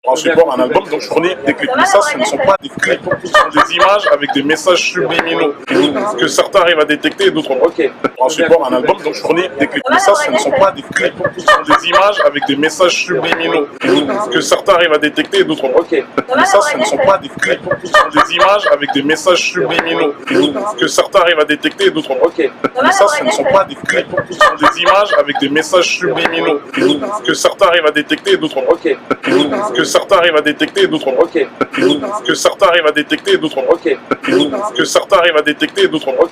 En support, un album donc fournit des clips. Mais ça, ce ne sont pas des clips, ce sont des images avec des messages subliminaux que certains arrivent à détecter et d'autres pas. En support, un album donc fournit des clips. Mais ça, ce ne sont pas des clips, ce sont des images avec des messages subliminaux que certains arrivent à détecter et d'autres pas. Mais ça, ce ne sont pas des clips, ce sont des images avec des messages subliminaux que certains arrivent à détecter et d'autres pas. Mais ça, ce ne sont pas des clips, ce sont des images avec des messages subliminaux que certains arrivent à détecter et d'autres pas. Que certains arrivent à détecter et d'autres pas. Que certains arrivent à détecter et d'autres pas. Que certains arrivent à détecter et d'autres pas.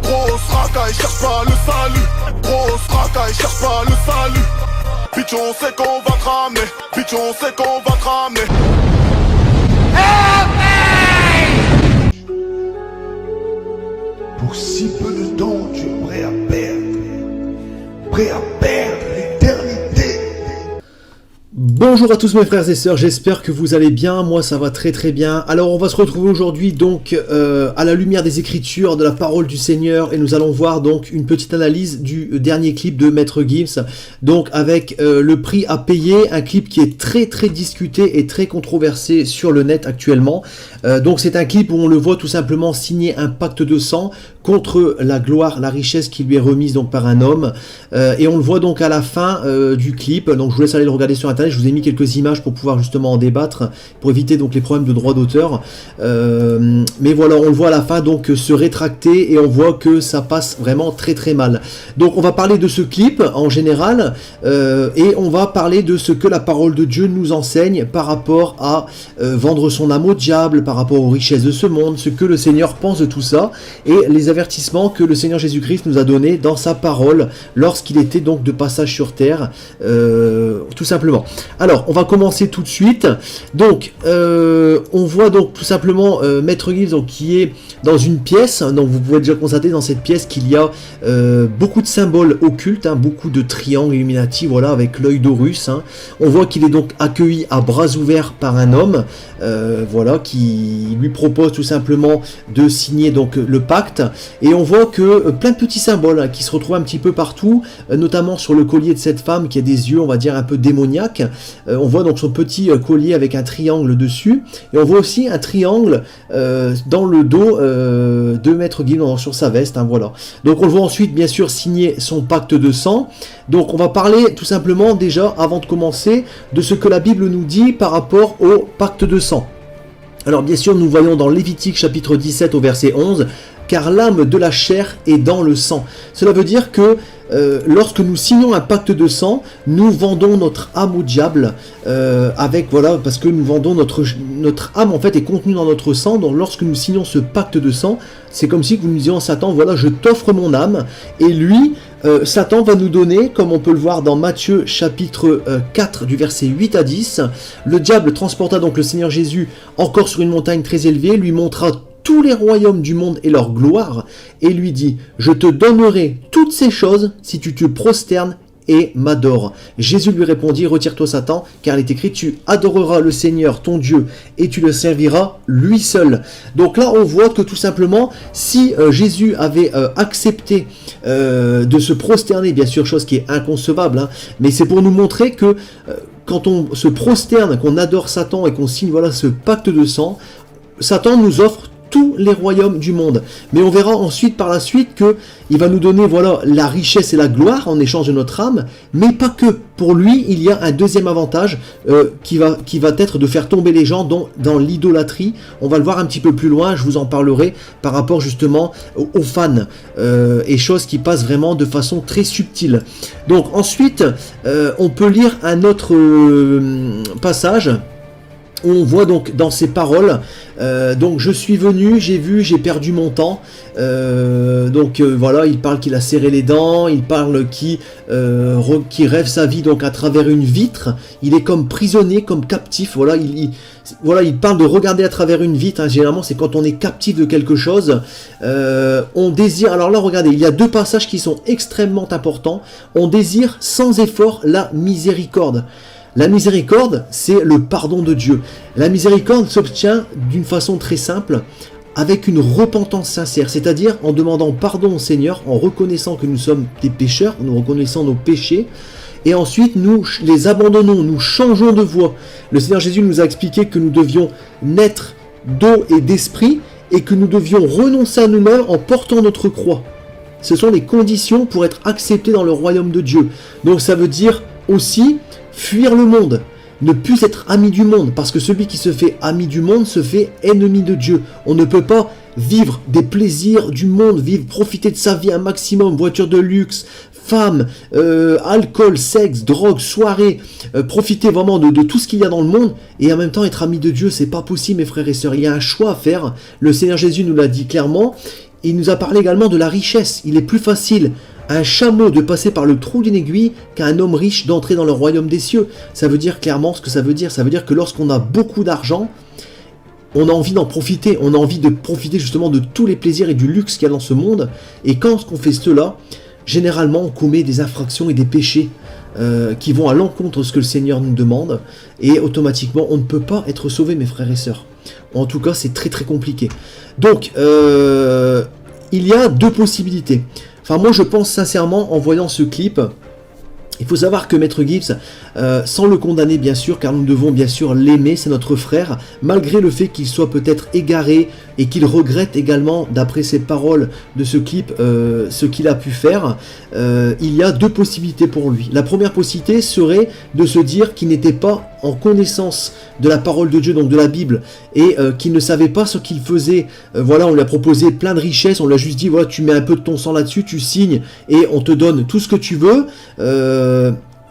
Grosse racaille, cherche pas le salut. Grosse racaille, cherche pas le salut. Bitch, on sait qu'on va te ramener. Bitch, on sait qu'on va te ramener. Pour si peu de temps, tu es prêt à perdre. Prêt à perdre l'éternité. Bonjour à tous mes frères et sœurs, j'espère que vous allez bien, moi ça va très très bien. Alors on va se retrouver aujourd'hui donc à la lumière des Écritures, de la parole du Seigneur, et nous allons voir donc une petite analyse du dernier clip de Maître Gims, donc avec le prix à payer, un clip qui est très très discuté et très controversé sur le net actuellement. Donc c'est un clip où on le voit tout simplement signer un pacte de sang contre la gloire, la richesse qui lui est remise donc par un homme, et on le voit donc à la fin du clip. Donc je vous laisse aller le regarder sur internet, je vous ai mis quelques images pour pouvoir justement en débattre, pour éviter donc les problèmes de droit d'auteur, mais voilà, on le voit à la fin donc se rétracter, et on voit que ça passe vraiment très très mal. Donc on va parler de ce clip en général, et on va parler de ce que la parole de Dieu nous enseigne par rapport à vendre son âme au diable, par rapport aux richesses de ce monde, ce que le Seigneur pense de tout ça, et les avertissements que le Seigneur Jésus-Christ nous a donnés dans sa parole lorsqu'il était donc de passage sur terre, tout simplement. Alors on va commencer tout de suite. Donc on voit donc tout simplement Maître Gims donc, qui est dans une pièce. Donc vous pouvez déjà constater dans cette pièce qu'il y a beaucoup de symboles occultes, hein, beaucoup de triangles Illuminati, voilà, avec l'œil d'Horus, hein. On voit qu'il est donc accueilli à bras ouverts par un homme, voilà, qui lui propose tout simplement de signer donc le pacte, et on voit que plein de petits symboles, hein, qui se retrouvent un petit peu partout, notamment sur le collier de cette femme qui a des yeux, on va dire, un peu démoniaques. On voit donc son petit collier avec un triangle dessus, et on voit aussi un triangle dans le dos de Maître Gims sur sa veste, hein, voilà. Donc on le voit ensuite bien sûr signer son pacte de sang. Donc on va parler tout simplement déjà, avant de commencer, de ce que la Bible nous dit par rapport au pacte de sang. Alors bien sûr nous voyons dans Lévitique chapitre 17 au verset 11, car l'âme de la chair est dans le sang. Cela veut dire que lorsque nous signons un pacte de sang, nous vendons notre âme au diable, avec, voilà, parce que nous vendons notre âme en fait est contenue dans notre sang. Donc lorsque nous signons ce pacte de sang, c'est comme si nous disions à Satan, voilà, je t'offre mon âme, et lui, Satan va nous donner, comme on peut le voir dans Matthieu chapitre 4 du verset 8 à 10, le diable transporta donc le Seigneur Jésus encore sur une montagne très élevée, lui montra tous les royaumes du monde et leur gloire, et lui dit, je te donnerai toutes ces choses si tu te prosternes et m'adores. Jésus lui répondit, retire-toi Satan, car il est écrit, tu adoreras le Seigneur ton Dieu et tu le serviras lui seul. Donc là on voit que tout simplement, si Jésus avait accepté de se prosterner, bien sûr, chose qui est inconcevable, hein, mais c'est pour nous montrer que quand on se prosterne, qu'on adore Satan et qu'on signe, voilà, ce pacte de sang, Satan nous offre tous les royaumes du monde. Mais on verra ensuite par la suite que il va nous donner, voilà, la richesse et la gloire en échange de notre âme, mais pas que. Pour lui, il y a un deuxième avantage qui va être de faire tomber les gens dans l'idolâtrie. On va le voir un petit peu plus loin, je vous en parlerai par rapport justement aux fans, et choses qui passent vraiment de façon très subtile. Donc ensuite, on peut lire un autre passage. On voit donc dans ces paroles, donc je suis venu, j'ai vu, j'ai perdu mon temps. Voilà, il parle qu'il a serré les dents, il parle qui rêve sa vie donc à travers une vitre. Il est comme prisonnier, comme captif. Voilà, il parle de regarder à travers une vitre, hein. Généralement c'est quand on est captif de quelque chose. On désire, alors là regardez, il y a deux passages qui sont extrêmement importants. On désire sans effort la miséricorde. La miséricorde, c'est le pardon de Dieu. La miséricorde s'obtient d'une façon très simple, avec une repentance sincère, c'est-à-dire en demandant pardon au Seigneur, en reconnaissant que nous sommes des pécheurs, en nous reconnaissant nos péchés, et ensuite nous les abandonnons, nous changeons de voie. Le Seigneur Jésus nous a expliqué que nous devions naître d'eau et d'esprit, et que nous devions renoncer à nous-mêmes en portant notre croix. Ce sont les conditions pour être acceptés dans le royaume de Dieu. Donc ça veut dire aussi fuir le monde, ne plus être ami du monde, parce que celui qui se fait ami du monde se fait ennemi de Dieu. On ne peut pas vivre des plaisirs du monde, profiter de sa vie un maximum, voiture de luxe, femmes, alcool, sexe, drogue, soirée, profiter vraiment de tout ce qu'il y a dans le monde, et en même temps être ami de Dieu. C'est pas possible, mes frères et sœurs. Il y a un choix à faire. Le Seigneur Jésus nous l'a dit clairement. Il nous a parlé également de la richesse. Il est plus facile à un chameau de passer par le trou d'une aiguille qu'à un homme riche d'entrer dans le royaume des cieux. Ça veut dire clairement ce que ça veut dire. Ça veut dire que lorsqu'on a beaucoup d'argent, on a envie d'en profiter. On a envie de profiter justement de tous les plaisirs et du luxe qu'il y a dans ce monde. Et quand on fait cela, généralement on commet des infractions et des péchés qui vont à l'encontre de ce que le Seigneur nous demande. Et automatiquement, on ne peut pas être sauvé, mes frères et sœurs. En tout cas, c'est très très compliqué. Donc, il y a deux possibilités. Enfin, moi, je pense sincèrement, en voyant ce clip, il faut savoir que Maître Gibbs, sans le condamner bien sûr, car nous devons bien sûr l'aimer, c'est notre frère, malgré le fait qu'il soit peut-être égaré et qu'il regrette également, d'après ses paroles de ce clip, ce qu'il a pu faire, il y a deux possibilités pour lui. La première possibilité serait de se dire qu'il n'était pas en connaissance de la parole de Dieu, donc de la Bible, et qu'il ne savait pas ce qu'il faisait. Voilà, on lui a proposé plein de richesses, on lui a juste dit, voilà, tu mets un peu de ton sang là-dessus, tu signes, et on te donne tout ce que tu veux,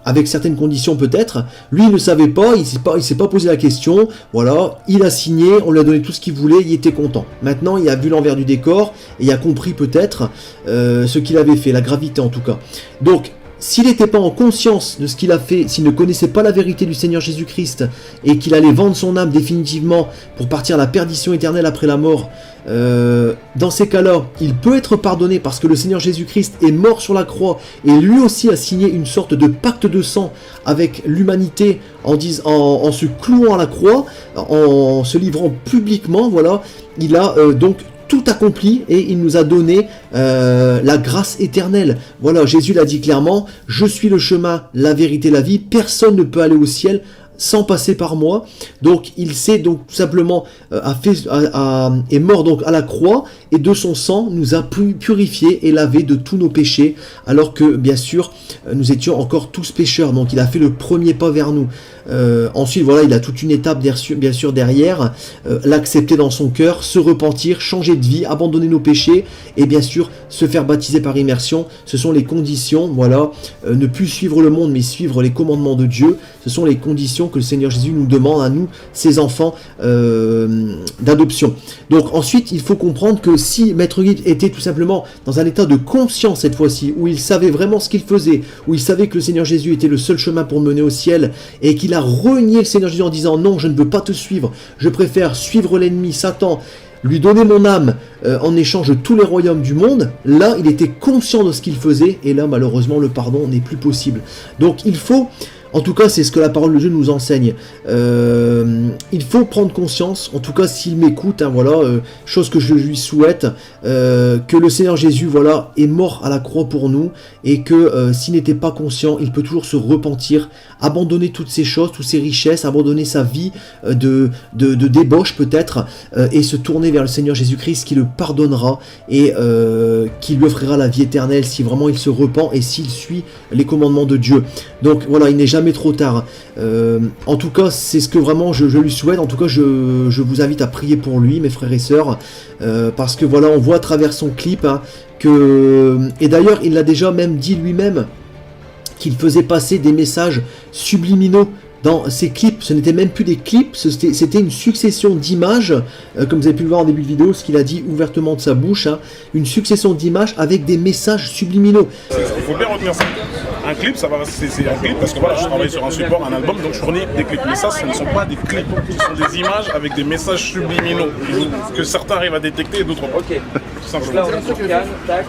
avec certaines conditions peut-être. Lui, il ne savait pas, il s'est pas posé la question, voilà, il a signé, on lui a donné tout ce qu'il voulait, il était content. Maintenant, il a vu l'envers du décor, et il a compris peut-être ce qu'il avait fait, la gravité en tout cas. Donc, s'il n'était pas en conscience de ce qu'il a fait, s'il ne connaissait pas la vérité du Seigneur Jésus-Christ, et qu'il allait vendre son âme définitivement pour partir à la perdition éternelle après la mort, dans ces cas-là, il peut être pardonné parce que le Seigneur Jésus-Christ est mort sur la croix, et lui aussi a signé une sorte de pacte de sang avec l'humanité en se clouant à la croix, en se livrant publiquement, voilà, il a donc tout accompli et il nous a donné la grâce éternelle. Voilà, Jésus l'a dit clairement, je suis le chemin, la vérité, la vie, personne ne peut aller au ciel sans passer par moi. Donc il s'est donc tout simplement est mort donc à la croix, et de son sang nous a purifié et lavé de tous nos péchés, alors que bien sûr nous étions encore tous pécheurs. Donc il a fait le premier pas vers nous. Ensuite voilà, il a toute une étape bien sûr derrière, l'accepter dans son cœur, se repentir, changer de vie, abandonner nos péchés, et bien sûr se faire baptiser par immersion. Ce sont les conditions, voilà, ne plus suivre le monde mais suivre les commandements de Dieu. Ce sont les conditions que le Seigneur Jésus nous demande à nous, ses enfants d'adoption. Donc ensuite, il faut comprendre que si Maître Gibbs était tout simplement dans un état de conscience cette fois-ci, où il savait vraiment ce qu'il faisait, où il savait que le Seigneur Jésus était le seul chemin pour mener au ciel, et qu'il a renié le Seigneur Jésus en disant non, je ne veux pas te suivre, je préfère suivre l'ennemi, Satan, lui donner mon âme en échange de tous les royaumes du monde, là il était conscient de ce qu'il faisait, et là malheureusement le pardon n'est plus possible. Donc il faut, en tout cas, c'est ce que la parole de Dieu nous enseigne. Il faut prendre conscience, en tout cas s'il m'écoute, hein, voilà, chose que je lui souhaite, que le Seigneur Jésus, voilà, est mort à la croix pour nous, et que s'il n'était pas conscient, il peut toujours se repentir, abandonner toutes ces choses, toutes ces richesses, abandonner sa vie de débauche peut-être, et se tourner vers le Seigneur Jésus-Christ qui le pardonnera et qui lui offrira la vie éternelle si vraiment il se repent et s'il suit les commandements de Dieu. Donc voilà, il n'est jamais trop tard. En tout cas, c'est ce que vraiment je lui souhaite. En tout cas, je vous invite à prier pour lui, mes frères et sœurs, parce que voilà, on voit à travers son clip, hein, et d'ailleurs, il l'a déjà même dit lui-même, qu'il faisait passer des messages subliminaux dans ces clips. Ce n'était même plus des clips, c'était une succession d'images, comme vous avez pu le voir en début de vidéo, ce qu'il a dit ouvertement de sa bouche, hein, une succession d'images avec des messages subliminaux. Il faut bien retenir ça. Un clip, c'est un clip parce que voilà, je travaille sur un support, un album, donc je fournis des clips. Mais ça, ce ne sont pas des clips, ce sont des images avec des messages subliminaux que certains arrivent à détecter et d'autres pas. Ok. Tout simplement. Là, on est sur Cannes, tac,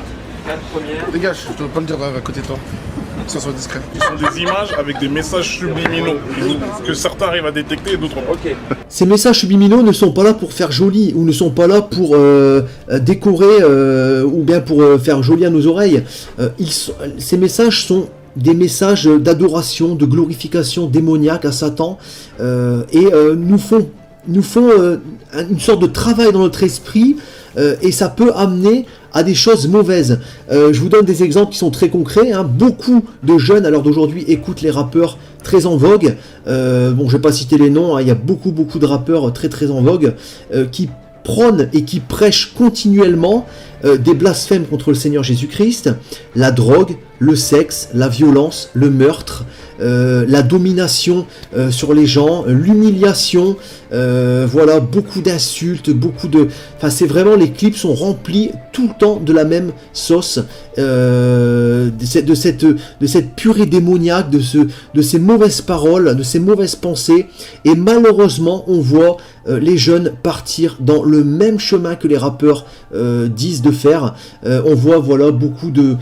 la première. Dégage, je dois pas le dire à côté de toi. Que ça soit discret. Ce sont des images avec des messages subliminaux que certains arrivent à détecter et d'autres pas. Ok. Ces messages subliminaux ne sont pas là pour faire joli, ou ne sont pas là pour décorer, ou bien pour faire joli à nos oreilles. Ces messages sont des messages d'adoration, de glorification démoniaque à Satan, nous font une sorte de travail dans notre esprit, et ça peut amener à des choses mauvaises. Je vous donne des exemples qui sont très concrets, hein. Beaucoup de jeunes à l'heure d'aujourd'hui écoutent les rappeurs très en vogue. Bon, je vais pas citer les noms, hein. Il y a beaucoup de rappeurs très en vogue qui prônent et qui prêchent continuellement des blasphèmes contre le Seigneur Jésus-Christ, la drogue, le sexe, la violence, le meurtre, la domination sur les gens, l'humiliation, voilà, beaucoup d'insultes, enfin, c'est vraiment, les clips sont remplis tout le temps de la même sauce, de cette purée démoniaque, de ces mauvaises paroles, de ces mauvaises pensées, et malheureusement, on voit les jeunes partir dans le même chemin que les rappeurs disent de faire. On voit, voilà, beaucoup de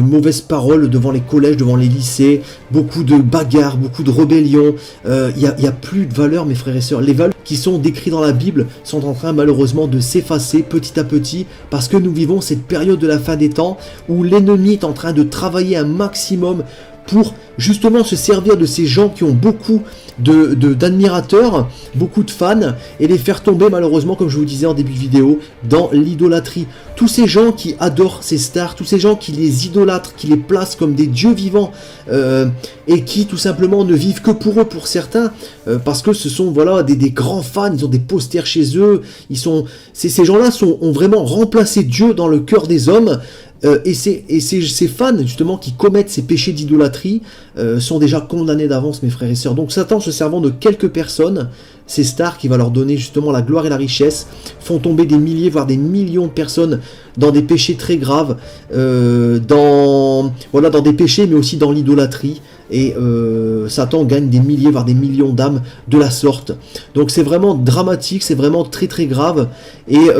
mauvaises paroles devant les collèges, devant les lycées, beaucoup de bagarres, beaucoup de rébellions. Il y a plus de valeurs, mes frères et sœurs. Les valeurs qui sont décrites dans la Bible sont en train malheureusement de s'effacer petit à petit, parce que nous vivons cette période de la fin des temps où l'ennemi est en train de travailler un maximum pour justement se servir de ces gens qui ont beaucoup d'admirateurs, beaucoup de fans, et les faire tomber malheureusement, comme je vous disais en début de vidéo, dans l'idolâtrie. Tous ces gens qui adorent ces stars, tous ces gens qui les idolâtrent, qui les placent comme des dieux vivants, et qui tout simplement ne vivent que pour eux, pour certains, parce que ce sont, voilà, des grands fans, ils ont des posters chez eux, ces gens-là ont vraiment remplacé Dieu dans le cœur des hommes. Et ces fans justement qui commettent ces péchés d'idolâtrie sont déjà condamnés d'avance, mes frères et sœurs. Donc Satan, se servant de quelques personnes, ces stars qui va leur donner justement la gloire et la richesse, font tomber des milliers voire des millions de personnes dans des péchés très graves, dans des péchés, mais aussi dans l'idolâtrie. Et Satan gagne des milliers voire des millions d'âmes de la sorte. Donc c'est vraiment dramatique, c'est vraiment très grave, et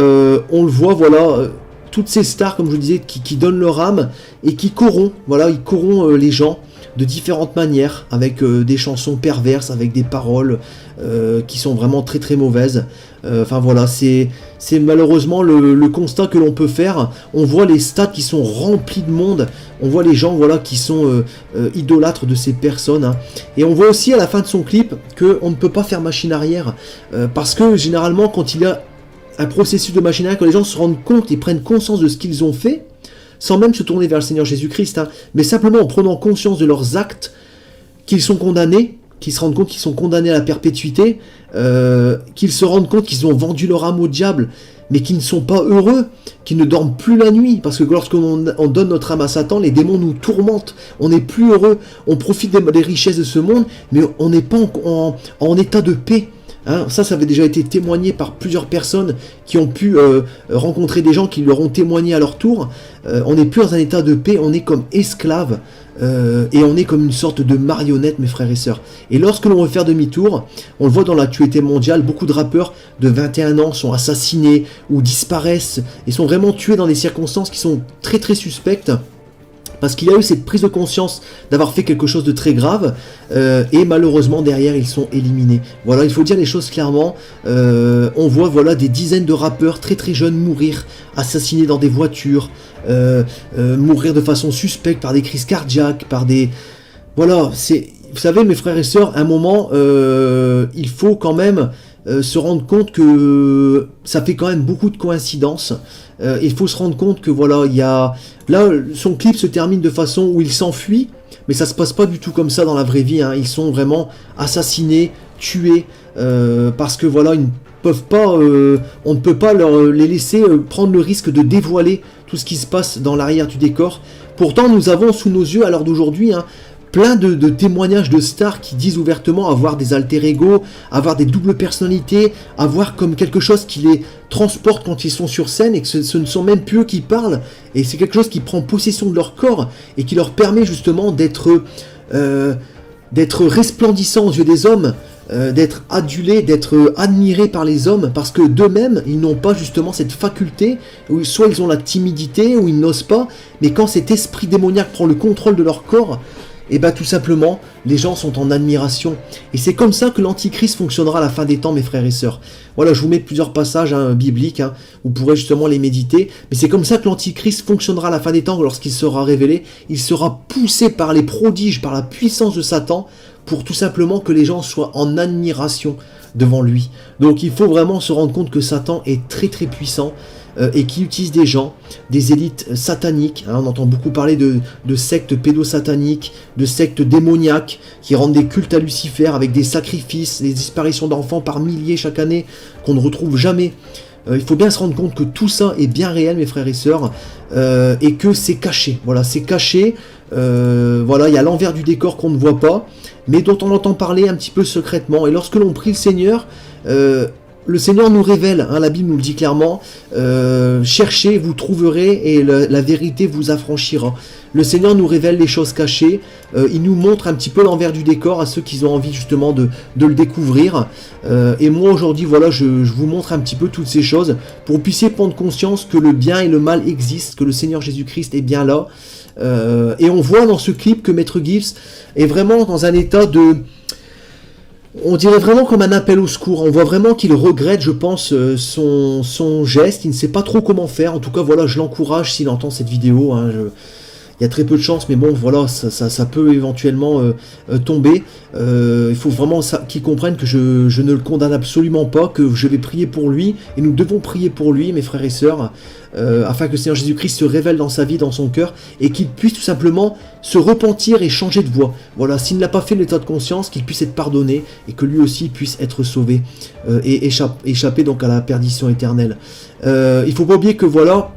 on le voit, voilà, toutes ces stars, comme je vous disais, qui donnent leur âme et qui corrompent, voilà, ils corrompent les gens de différentes manières, avec des chansons perverses, avec des paroles qui sont vraiment très mauvaises. Enfin voilà, c'est malheureusement le constat que l'on peut faire. On voit les stades qui sont remplis de monde, on voit les gens, voilà, qui sont idolâtres de ces personnes, hein. Et on voit aussi à la fin de son clip qu'on ne peut pas faire machine arrière, parce que généralement quand il y a un processus de machine arrière, quand les gens se rendent compte, ils prennent conscience de ce qu'ils ont fait, sans même se tourner vers le Seigneur Jésus-Christ, hein, mais simplement en prenant conscience de leurs actes, qu'ils sont condamnés, qu'ils se rendent compte qu'ils sont condamnés à la perpétuité, qu'ils se rendent compte qu'ils ont vendu leur âme au diable, mais qu'ils ne sont pas heureux, qu'ils ne dorment plus la nuit, parce que lorsqu'on donne notre âme à Satan, les démons nous tourmentent, on n'est plus heureux, on profite des richesses de ce monde, mais on n'est pas en état de paix. Hein, ça avait déjà été témoigné par plusieurs personnes qui ont pu rencontrer des gens qui leur ont témoigné à leur tour. On n'est plus dans un état de paix, on est comme esclaves, et on est comme une sorte de marionnette, mes frères et sœurs. Et lorsque l'on veut faire demi-tour, on le voit dans l'actualité mondiale, beaucoup de rappeurs de 21 ans sont assassinés ou disparaissent et sont vraiment tués dans des circonstances qui sont très suspectes, parce qu'il y a eu cette prise de conscience d'avoir fait quelque chose de très grave, et malheureusement derrière ils sont éliminés. Voilà, il faut dire les choses clairement. On voit, voilà, des dizaines de rappeurs très jeunes mourir, assassinés dans des voitures, mourir de façon suspecte par des crises cardiaques, par des... Voilà, vous savez, mes frères et sœurs, à un moment, il faut quand même se rendre compte que ça fait quand même beaucoup de coïncidences. Il faut se rendre compte que voilà, là, son clip se termine de façon où il s'enfuit, mais ça se passe pas du tout comme ça dans la vraie vie, hein. Ils sont vraiment assassinés, tués, parce que voilà, ils ne peuvent pas, on ne peut pas les laisser prendre le risque de dévoiler tout ce qui se passe dans l'arrière du décor. Pourtant, nous avons sous nos yeux, à l'heure d'aujourd'hui, hein, plein de témoignages de stars qui disent ouvertement avoir des alter ego, avoir des doubles personnalités, avoir comme quelque chose qui les transporte quand ils sont sur scène, et que ce ne sont même plus eux qui parlent, et c'est quelque chose qui prend possession de leur corps et qui leur permet justement d'être resplendissants aux yeux des hommes, d'être adulés, d'être admirés par les hommes, parce que d'eux-mêmes, ils n'ont pas justement cette faculté, où soit ils ont la timidité, ou ils n'osent pas, mais quand cet esprit démoniaque prend le contrôle de leur corps, et bien tout simplement, les gens sont en admiration. Et c'est comme ça que l'Antichrist fonctionnera à la fin des temps, mes frères et sœurs. Voilà, je vous mets plusieurs passages bibliques, vous pourrez justement les méditer. Mais c'est comme ça que l'Antichrist fonctionnera à la fin des temps, lorsqu'il sera révélé. Il sera poussé par les prodiges, par la puissance de Satan, pour tout simplement que les gens soient en admiration devant lui. Donc il faut vraiment se rendre compte que Satan est très très puissant, et qui utilise des gens, des élites sataniques, on entend beaucoup parler de sectes pédosataniques, de sectes démoniaques, qui rendent des cultes à Lucifer avec des sacrifices, des disparitions d'enfants par milliers chaque année, qu'on ne retrouve jamais. Il faut bien se rendre compte que tout ça est bien réel, mes frères et sœurs, et que c'est caché. Voilà, c'est caché. Voilà, il y a l'envers du décor qu'on ne voit pas, mais dont on entend parler un petit peu secrètement. Et lorsque l'on prie le Seigneur, le Seigneur nous révèle, la Bible nous le dit clairement, cherchez, vous trouverez, et la vérité vous affranchira. Le Seigneur nous révèle les choses cachées, il nous montre un petit peu l'envers du décor à ceux qui ont envie justement de le découvrir. Et moi aujourd'hui, voilà, je vous montre un petit peu toutes ces choses, pour que vous puissiez prendre conscience que le bien et le mal existent, que le Seigneur Jésus-Christ est bien là. Et on voit dans ce clip que Maître Gibbs est vraiment dans un état de... On dirait vraiment comme un appel au secours. On voit vraiment qu'il regrette, je pense, son geste. Il ne sait pas trop comment faire. En tout cas, voilà, je l'encourage s'il entend cette vidéo. Il y a très peu de chance, mais bon, voilà, ça peut éventuellement tomber. Il faut vraiment qu'il comprenne que je ne le condamne absolument pas, que je vais prier pour lui, et nous devons prier pour lui, mes frères et sœurs, afin que le Seigneur Jésus-Christ se révèle dans sa vie, dans son cœur, et qu'il puisse tout simplement se repentir et changer de voie. Voilà, s'il ne l'a pas fait l'état de conscience, qu'il puisse être pardonné, et que lui aussi puisse être sauvé, et échapper donc à la perdition éternelle. Il ne faut pas oublier que voilà,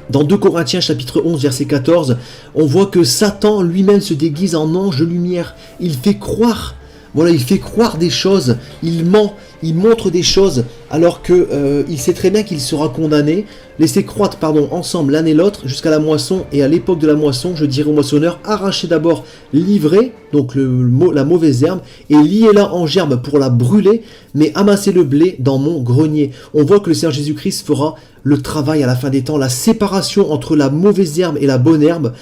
dans 2 Corinthiens chapitre 11 verset 14, on voit que Satan lui-même se déguise en ange de lumière. Il fait croire, voilà, il fait croire des choses, il ment, il montre des choses, alors que il sait très bien qu'il sera condamné. Laissez croître, ensemble l'un et l'autre jusqu'à la moisson, et à l'époque de la moisson, je dirai au moissonneur, arrachez d'abord l'ivraie, donc la mauvaise herbe, et liez-la en gerbe pour la brûler, mais amassez le blé dans mon grenier. On voit que le Seigneur Jésus-Christ fera le travail à la fin des temps, la séparation entre la mauvaise herbe et la bonne herbe.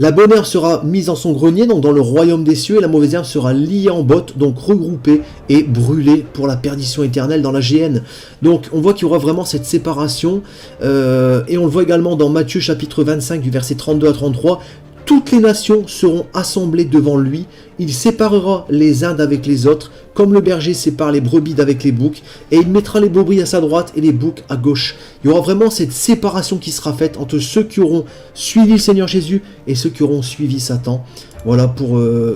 La bonne herbe sera mise dans son grenier, donc dans le royaume des cieux, et la mauvaise herbe sera liée en botte, donc regroupée et brûlée pour la perdition éternelle dans la géhenne. Donc on voit qu'il y aura vraiment cette séparation, et on le voit également dans Matthieu chapitre 25 du verset 32 à 33, toutes les nations seront assemblées devant lui, il séparera les uns d'avec les autres, comme le berger sépare les brebis d'avec les boucs, et il mettra les brebis à sa droite et les boucs à gauche. Il y aura vraiment cette séparation qui sera faite entre ceux qui auront suivi le Seigneur Jésus et ceux qui auront suivi Satan. Voilà,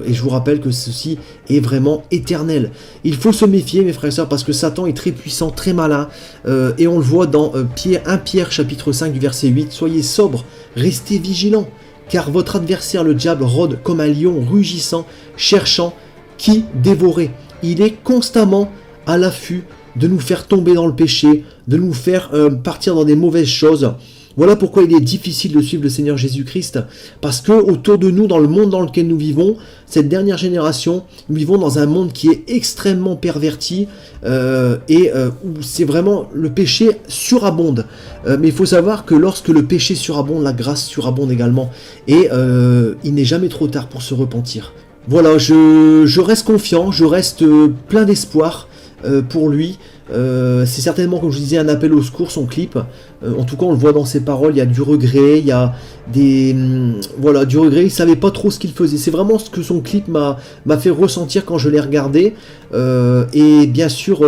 et je vous rappelle que ceci est vraiment éternel. Il faut se méfier, mes frères et sœurs, parce que Satan est très puissant, très malin, et on le voit dans 1 Pierre chapitre 5 du verset 8, « Soyez sobres, restez vigilants, car votre adversaire le diable rôde comme un lion rugissant, cherchant qui dévorer. » Il est constamment à l'affût de nous faire tomber dans le péché, de nous faire partir dans des mauvaises choses. Voilà pourquoi il est difficile de suivre le Seigneur Jésus-Christ, parce que autour de nous, dans le monde dans lequel nous vivons, cette dernière génération, nous vivons dans un monde qui est extrêmement perverti, où c'est vraiment le péché surabonde. Mais il faut savoir que lorsque le péché surabonde, la grâce surabonde également, et il n'est jamais trop tard pour se repentir. Voilà, je reste confiant, je reste plein d'espoir pour lui. C'est certainement, comme je disais, un appel au secours, son clip. En tout cas, on le voit dans ses paroles, il y a du regret, il y a du regret, il savait pas trop ce qu'il faisait. C'est vraiment ce que son clip m'a fait ressentir quand je l'ai regardé. Et bien sûr,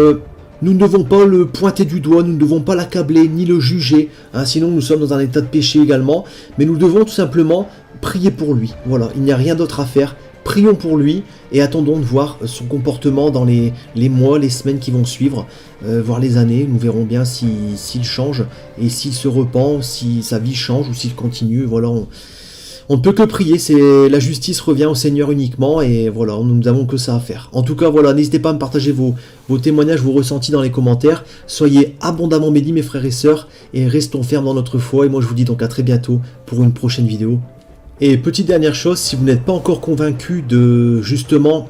nous ne devons pas le pointer du doigt, nous ne devons pas l'accabler, ni le juger, sinon nous sommes dans un état de péché également. Mais nous devons tout simplement prier pour lui. Voilà, il n'y a rien d'autre à faire. Prions pour lui et attendons de voir son comportement dans les mois, les semaines qui vont suivre, voire les années. Nous verrons bien s'il change et s'il se repent, si sa vie change ou s'il continue. Voilà, on ne peut que prier, la justice revient au Seigneur uniquement et voilà, nous n'avons que ça à faire. En tout cas, voilà, n'hésitez pas à me partager vos témoignages, vos ressentis dans les commentaires. Soyez abondamment bénis, mes frères et sœurs, et restons fermes dans notre foi. Et moi, je vous dis donc à très bientôt pour une prochaine vidéo. Et petite dernière chose, si vous n'êtes pas encore convaincu de justement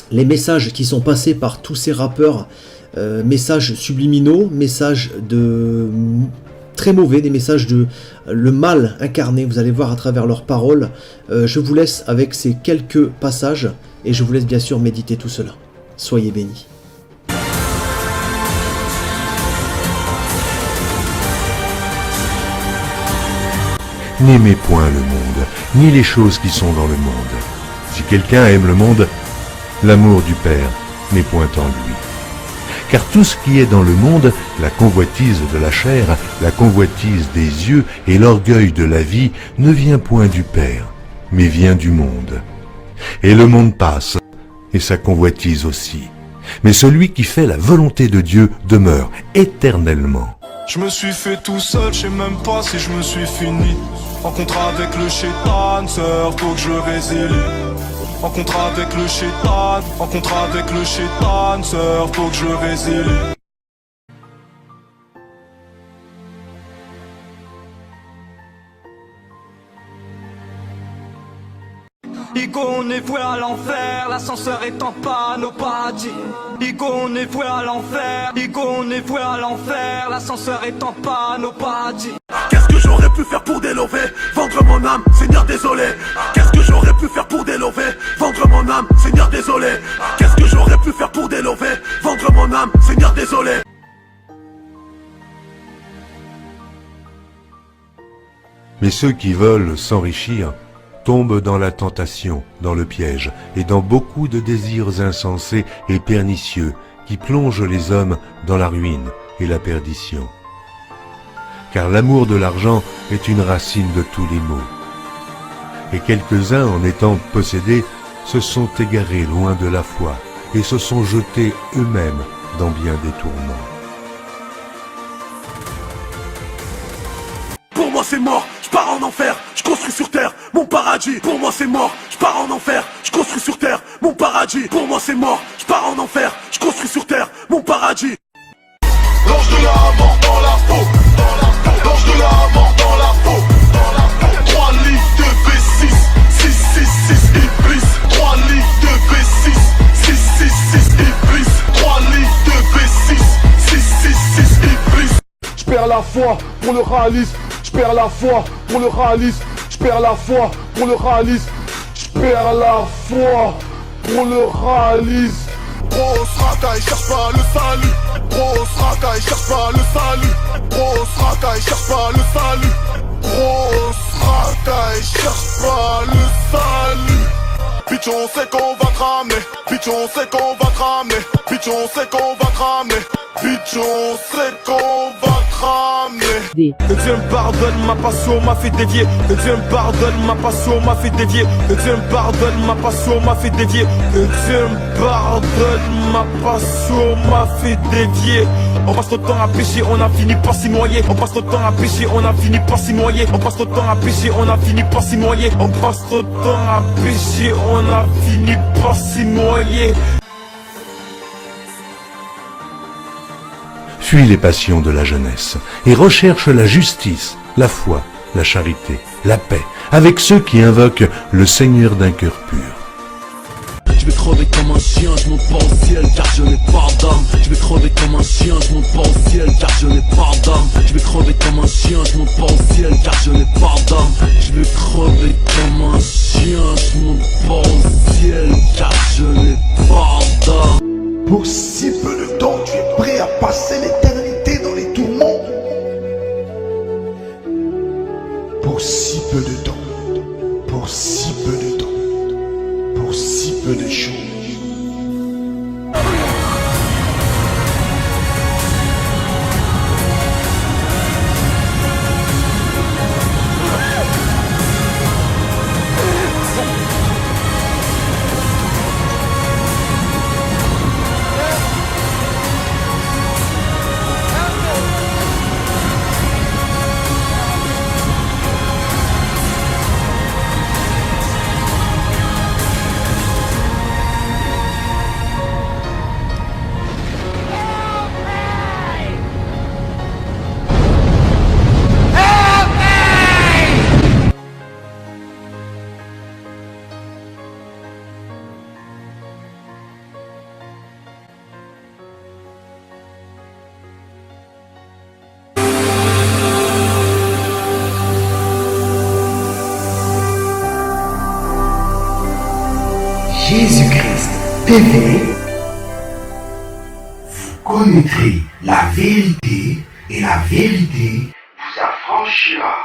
les messages qui sont passés par tous ces rappeurs, messages subliminaux, messages très mauvais, des messages de le mal incarné, vous allez voir à travers leurs paroles. Je vous laisse avec ces quelques passages et je vous laisse bien sûr méditer tout cela. Soyez bénis. N'aimez point le monde, ni les choses qui sont dans le monde. Si quelqu'un aime le monde, l'amour du Père n'est point en lui. Car tout ce qui est dans le monde, la convoitise de la chair, la convoitise des yeux et l'orgueil de la vie, ne vient point du Père, mais vient du monde. Et le monde passe, et sa convoitise aussi. Mais celui qui fait la volonté de Dieu demeure éternellement. Je me suis fait tout seul, je sais même pas si je me suis fini. En contrat avec le chétan, sœur, faut que je résilie. En contrat avec le chétan, en contrat avec le chétan, sœur, faut que je résilie. Igo, on est voué à l'enfer, l'ascenseur est en panne au paradis. Igo, on est voué à l'enfer, Igo, on est voué à l'enfer, l'ascenseur est en panne au paradis. Qu'est-ce que j'aurais pu faire pour délover? Vendre mon âme, Seigneur désolé. Qu'est-ce que j'aurais pu faire pour délover? Vendre mon âme, Seigneur désolé. Qu'est-ce que j'aurais pu faire pour délover? Vendre mon âme, Seigneur désolé. Mais ceux qui veulent s'enrichir tombent dans la tentation, dans le piège, et dans beaucoup de désirs insensés et pernicieux qui plongent les hommes dans la ruine et la perdition. Car l'amour de l'argent est une racine de tous les maux. Et quelques-uns, en étant possédés, se sont égarés loin de la foi et se sont jetés eux-mêmes dans bien des tourments. Pour moi c'est mort, je pars en enfer, je construis sur terre mon paradis. Pour moi c'est mort, je pars en enfer, je construis sur terre mon paradis. Pour moi c'est mort, je pars en enfer, je construis sur terre mon paradis. L'ange de la mort dans la peau, l'ange de la mort dans la peau. 3 livres de V6, 666 Iblis. 3 livres de V6, 666 Iblis. 3 livres de V6, 666 Iblis. J'perds la foi pour le réalisme, j'perds la foi pour le réalisme, j'perds la foi pour le réalisme, j'perds la foi pour le réalisme. Grosse racaille, cherche pas le salut. Grosse racaille, cherche pas le salut. Grosse racaille, cherche pas le salut. Grosse racaille, cherche pas le salut. Bitch on sait qu'on va te ramener. Bitch on sait qu'on va te ramener. Bitch on sait qu'on va te ramener. Bitch on sait qu'on va te ramener. Que Dieu me pardonne, ma passion m'a fait dévier. Que Dieu me pardonne, ma passion m'a fait dévier. Que Dieu me pardonne, ma passion m'a fait dévier. Que Dieu me pardonne, ma passion m'a fait dévier. On passe notre temps à pécher, on a fini par s'y noyer. On passe notre temps à pécher, on a fini par s'y noyer. On passe notre temps à pécher, on a fini par s'y noyer. On passe notre temps à pécher, on a fini par s'y noyer. Fuis les passions de la jeunesse et recherche la justice, la foi, la charité, la paix, avec ceux qui invoquent le Seigneur d'un cœur pur. Je vais crever comme un chien, je monte pas au ciel car je n'ai pas d'âme. Je vais crever comme un chien, je monte pas au ciel car je n'ai pas d'âme. Je vais crever comme un chien, je monte pas au ciel car je n'ai pas d'âme. Je vais crever comme un chien, je monte pas au ciel car je n'ai pas d'âme. Pour si peu de temps, tu es prêt à passer l'éternité dans les tourments. Pour si peu de temps, pour si peu de temps, pour si peu de choses. Jésus-Christ TV, vous connaîtrez la vérité et la vérité vous affranchira.